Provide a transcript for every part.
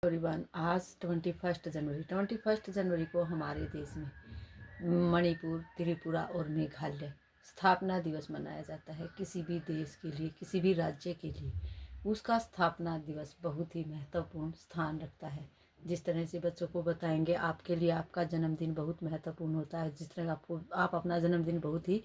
Everyone, आज 21 जनवरी को हमारे देश में मणिपुर, त्रिपुरा और मेघालय स्थापना दिवस मनाया जाता है। किसी भी देश के लिए, किसी भी राज्य के लिए उसका स्थापना दिवस बहुत ही महत्वपूर्ण स्थान रखता है। जिस तरह से बच्चों को बताएंगे, आपके लिए आपका जन्मदिन बहुत महत्वपूर्ण होता है। जिस तरह आप अपना जन्मदिन बहुत ही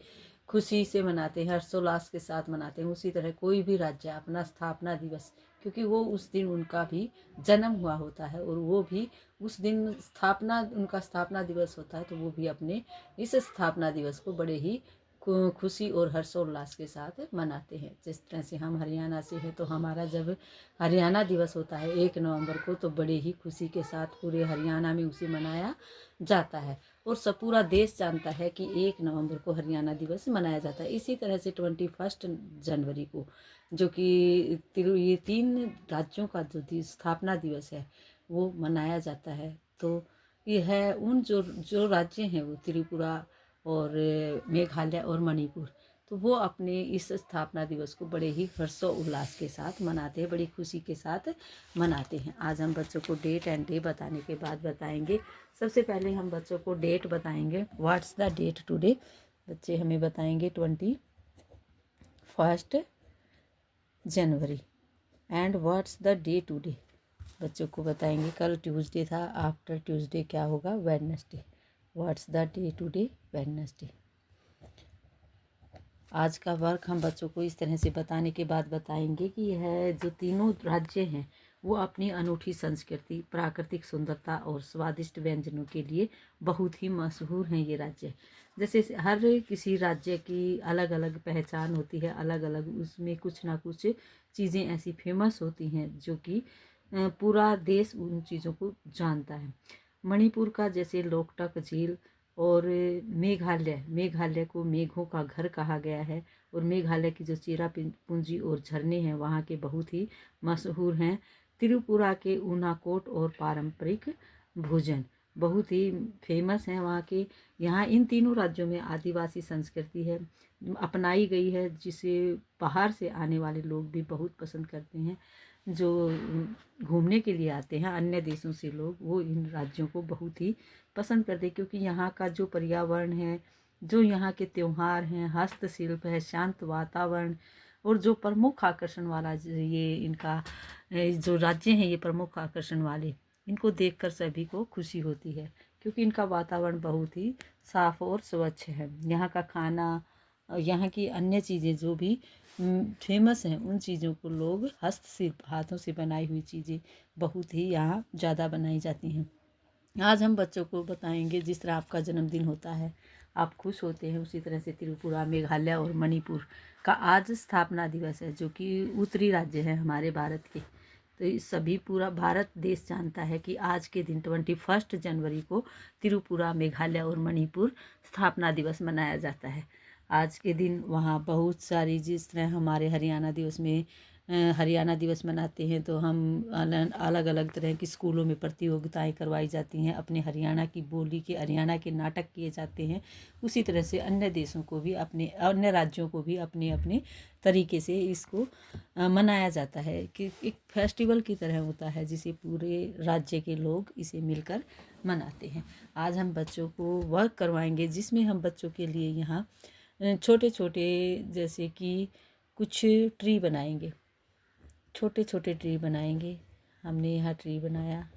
खुशी से मनाते हैं, हर्षोल्लास के साथ मनाते हैं, उसी तरह कोई भी राज्य अपना स्थापना दिवस, क्योंकि वो उस दिन उनका भी जन्म हुआ होता है और वो भी उस दिन उनका स्थापना दिवस होता है, तो वो भी अपने इस स्थापना दिवस को बड़े ही खुशी और हर्षोल्लास के साथ मनाते हैं। जिस तरह से हम हरियाणा से हैं, तो हमारा जब हरियाणा दिवस होता है 1 नवंबर को, तो बड़े ही खुशी के साथ पूरे हरियाणा में उसे मनाया जाता है और सब पूरा देश जानता है कि 1 नवंबर को हरियाणा दिवस मनाया जाता है। इसी तरह से 21 जनवरी को, जो कि ये 3 राज्यों का जो स्थापना दिवस है वो मनाया जाता है। तो यह है उन जो राज्य हैं, वो त्रिपुरा और मेघालय और मणिपुर, तो वो अपने इस स्थापना दिवस को बड़े ही हर्षोल्लास के साथ मनाते हैं, बड़ी खुशी के साथ मनाते हैं। आज हम बच्चों को डेट एंड डे बताने के बाद बताएंगे। सबसे पहले हम बच्चों को डेट बताएंगे। What's the date today? बच्चे हमें बताएंगे 21 जनवरी। And what's the day today? बच्चों को बताएंगे कल ट्यूसडे था, आफ्टर ट्यूसडे क्या होगा? Wednesday. What's the day today? Wednesday. आज का वर्क हम बच्चों को इस तरह से बताने के बाद बताएंगे कि यह जो तीनों राज्य हैं वो अपनी अनूठी संस्कृति, प्राकृतिक सुंदरता और स्वादिष्ट व्यंजनों के लिए बहुत ही मशहूर हैं ये राज्य। जैसे हर किसी राज्य की अलग अलग पहचान होती है, अलग अलग उसमें कुछ ना कुछ चीज़ें ऐसी फेमस होती हैं जो कि पूरा देश उन चीज़ों को जानता है। मणिपुर का जैसे लोकटक झील, और मेघालय को मेघों का घर कहा गया है, और मेघालय की जो चेरापूंजी और झरने हैं वहाँ के बहुत ही मशहूर हैं। त्रिपुरा के ऊनाकोट और पारंपरिक भोजन बहुत ही फेमस हैं वहाँ के। यहाँ इन तीनों राज्यों में आदिवासी संस्कृति है अपनाई गई है, जिसे बाहर से आने वाले लोग भी बहुत पसंद करते हैं। जो घूमने के लिए आते हैं अन्य देशों से लोग, वो इन राज्यों को बहुत ही पसंद करते हैं, क्योंकि यहाँ का जो पर्यावरण है, जो यहाँ के त्योहार हैं, हस्तशिल्प है, शांत वातावरण, और जो प्रमुख आकर्षण वाला ये इनका जो राज्य हैं, ये प्रमुख आकर्षण वाले, इनको देखकर सभी को खुशी होती है, क्योंकि इनका वातावरण बहुत ही साफ और स्वच्छ है। यहाँ का खाना, यहाँ की अन्य चीज़ें जो भी फेमस हैं, उन चीज़ों को लोग हस्तशिल्प, हाथों से बनाई हुई चीज़ें बहुत ही यहाँ ज़्यादा बनाई जाती हैं। आज हम बच्चों को बताएंगे, जिस तरह आपका जन्मदिन होता है, आप खुश होते हैं, उसी तरह से त्रिपुरा, मेघालय और मणिपुर का आज स्थापना दिवस है, जो कि उत्तरी राज्य है हमारे भारत के। तो इस सभी पूरा भारत देश जानता है कि आज के दिन 21 जनवरी को त्रिपुरा, मेघालय और मणिपुर स्थापना दिवस मनाया जाता है। आज के दिन वहाँ बहुत सारी, जिस तरह हमारे हरियाणा दिवस में हरियाणा दिवस मनाते हैं, तो हम अलग अलग तरह की स्कूलों में प्रतियोगिताएं करवाई जाती हैं, अपने हरियाणा की बोली के, हरियाणा के नाटक किए जाते हैं। उसी तरह से अन्य देशों को भी, अपने अन्य राज्यों को भी अपने अपने तरीके से इसको मनाया जाता है, कि एक फेस्टिवल की तरह होता है, जिसे पूरे राज्य के लोग इसे मिलकर मनाते हैं। आज हम बच्चों को वर्क करवाएंगे, जिसमें हम बच्चों के लिए यहाँ छोटे छोटे, जैसे कि कुछ ट्री बनाएंगे, छोटे छोटे ट्री बनाएंगे। हमने यहाँ ट्री बनाया।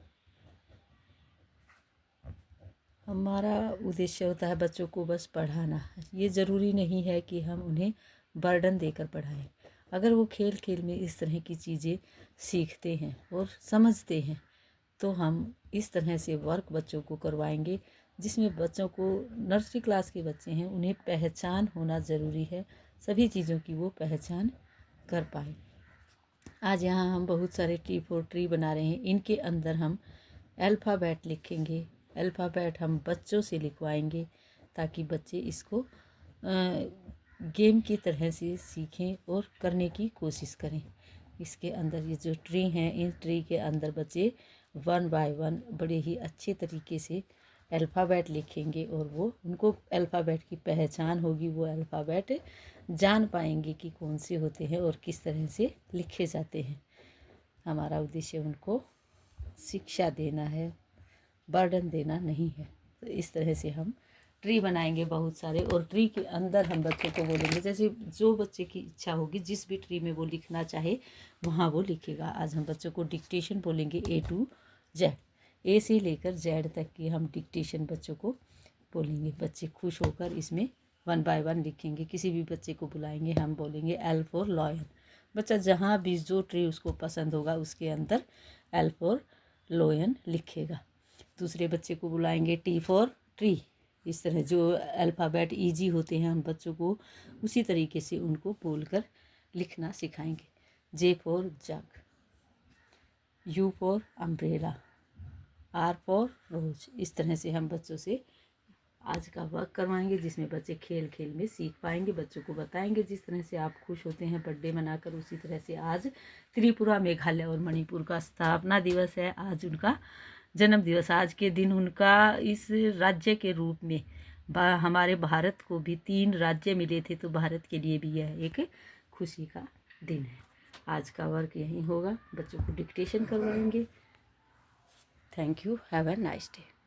हमारा उद्देश्य होता है बच्चों को बस पढ़ाना। ये ज़रूरी नहीं है कि हम उन्हें बर्डन देकर पढ़ाएं। अगर वो खेल खेल में इस तरह की चीज़ें सीखते हैं और समझते हैं, तो हम इस तरह से वर्क बच्चों को करवाएंगे, जिसमें बच्चों को, नर्सरी क्लास के बच्चे हैं, उन्हें पहचान होना ज़रूरी है, सभी चीज़ों की वो पहचान कर पाएँ। आज यहाँ हम बहुत सारे ट्री बना रहे हैं। इनके अंदर हम अल्फ़ाबेट लिखेंगे। अल्फ़ाबेट हम बच्चों से लिखवाएंगे, ताकि बच्चे इसको गेम की तरह से सीखें और करने की कोशिश करें। इसके अंदर ये जो ट्री हैं, इन ट्री के अंदर बच्चे 1 बाय 1 बड़े ही अच्छे तरीके से अल्फ़ाबेट लिखेंगे, और वो उनको अल्फ़ाबेट की पहचान होगी, वो अल्फ़ाबेट जान पाएंगे कि कौन से होते हैं और किस तरह से लिखे जाते हैं। हमारा उद्देश्य उनको शिक्षा देना है, बर्डन देना नहीं है। तो इस तरह से हम ट्री बनाएंगे बहुत सारे, और ट्री के अंदर हम बच्चों को बोलेंगे, जैसे जो बच्चे की इच्छा होगी जिस भी ट्री में वो लिखना चाहे वहाँ वो लिखेगा। आज हम बच्चों को डिक्टेशन बोलेंगे A to Z, A से लेकर Z तक की हम डिक्टेशन बच्चों को बोलेंगे। बच्चे खुश होकर इसमें 1 बाय 1 लिखेंगे। किसी भी बच्चे को बुलाएंगे, हम बोलेंगे L फॉर लॉयन। बच्चा जहाँ भी जो ट्री उसको पसंद होगा उसके अंदर L फॉर लॉयन लिखेगा। दूसरे बच्चे को बुलाएंगे T फॉर ट्री। इस तरह जो अल्फ़ाबेट ईजी होते हैं हम बच्चों को उसी तरीके से उनको बोलकर लिखना सिखाएंगे। J for jug, U for umbrella, R for rose. इस तरह से हम बच्चों से आज का वर्क करवाएंगे, जिसमें बच्चे खेल खेल में सीख पाएंगे। बच्चों को बताएंगे जिस तरह से आप खुश होते हैं बर्थडे मनाकर, उसी तरह से आज त्रिपुरा, मेघालय और मणिपुर का स्थापना दिवस है। आज उनका जन्म दिवस। आज के दिन उनका इस राज्य के रूप में हमारे भारत को भी 3 राज्य मिले थे, तो भारत के लिए भी यह एक खुशी का दिन है। आज का वर्क यही होगा, बच्चों को डिक्टेशन करवाएंगे। Thank you, have a nice day.